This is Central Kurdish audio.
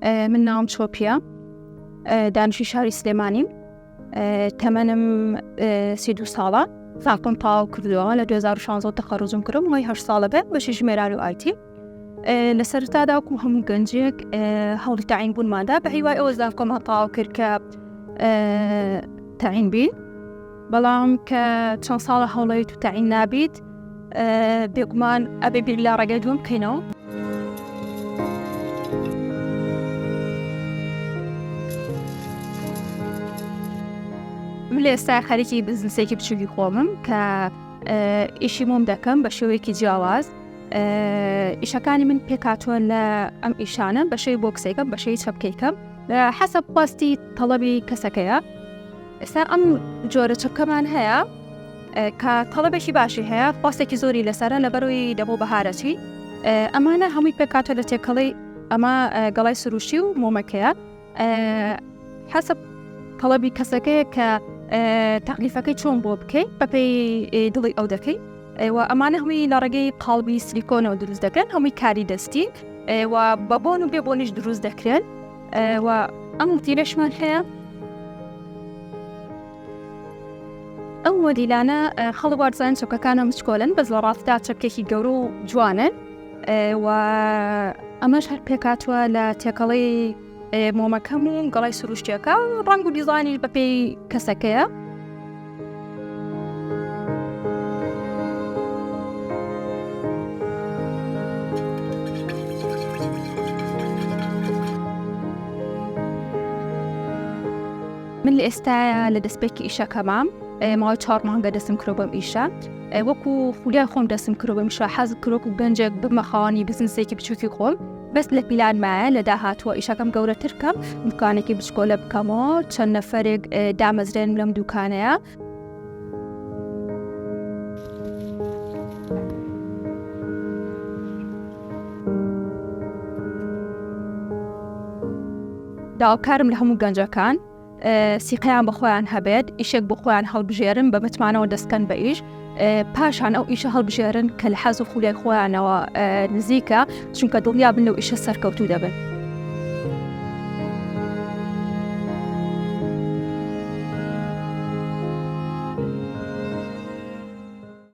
من نام شوبيا، دانشی شاری سلێمانی، تەمەنم 32 ساڵە، زانکۆم تەواو کردووە لە 2016 تەخەڕوجم کردم، مای 8 ساڵە بێ بەشی ژمێرانی و ئایتی. لە سەرەتادا وەکو هەموو گەنجێک هەوڵی تاعین بوونماندا بە هیوای ئەوە زانکۆم هەتاو کرد کە تاعین بین، بەڵام کە چەند ساڵە هەوڵەیت و تاعین نابیت بێگومان ئەبێ بیر لە ڕێگەی دووەم بکەینەوە. من لە ئێستا خەریکی بزنسێکی بچووکی خۆمم کە ئیشی مۆم دەکەم بە شێوەیەکی جیاواز. ئیشەکانی من پێکاتوە لە ئەم ئیشانە بەشەی بۆکسێکم بەشەی چەپکەیکەم لە حەسەب خواستی تەڵەبی کەسەکەیە. ئێستا ئەم جۆرە چەپکەمان هەیە کە تەڵەبێکی باشی هەیە، خواستێکی زۆری لەسەرە لەبەرەوەی دەبۆ بەهارەچی. ئەمانە هەمووی پێکاتوە لە تێکەڵەی ئەمە گەڵای سروشی و مۆمەکەیە حەسەب تەڵەبی کەسەکەیە کە تەقلیفەکەی چۆن بۆ بکەیت بەپێی دڵی ئەو دەکەی. و ئەمانە هەمووی لە ڕێگەی قاڵبی سیلیکۆنەوە دروست دەکەن، هەمووی کاری دەستی و بە بۆن و بێبۆنیش دروست دەکرێن و ئەم وتیرەشمان هەیە. ئەم وەدیلانە خەڵک وارزانن چەپکەکانە مچکۆلن، بەس لە ڕاستدا چەپکێکی گەورە و جوانن و ئەمەش هەر پێکاتوە لە تێکەڵەی مۆمەکەم و گەڵای سروشتیەکە، ڕەنگ و دیزاینیش بەپێی کەسەکەیە. من لە ئێستاە لە دەستپێکی ئیشەکەمام ماوەی 4 مانگە دەستم کرۆ بەم ئیشە، وەکو خولیای خۆم دەستم کرۆ بەم ئیشە، حەز کرۆک و گەنجێک بمەخەوانی بزنسێکی بچووکی خۆم، بەس لە پیلانمایە لە داهاتوە ئیشەکەم گەورەتر بکەم، دوکانێکی بچکۆلە بکەمەوە، چەند نەفەرێک دامەزرێن لەم دوکانەیە. داواکارم لە هەموو گەنجەکان سیقەیان بە خۆیان هەبێت، ئیشێک بۆ خۆیان هەڵبژێرن بە متمانەوە دەستکەن بە ئیش، پاشان ئەو ئیشە هەڵبژێرن کە لە حەز و خولیای خۆیانەوە نزیکە، چونکە دڵنیا بن لەو ئیشە سەرکەوتوو دەبن.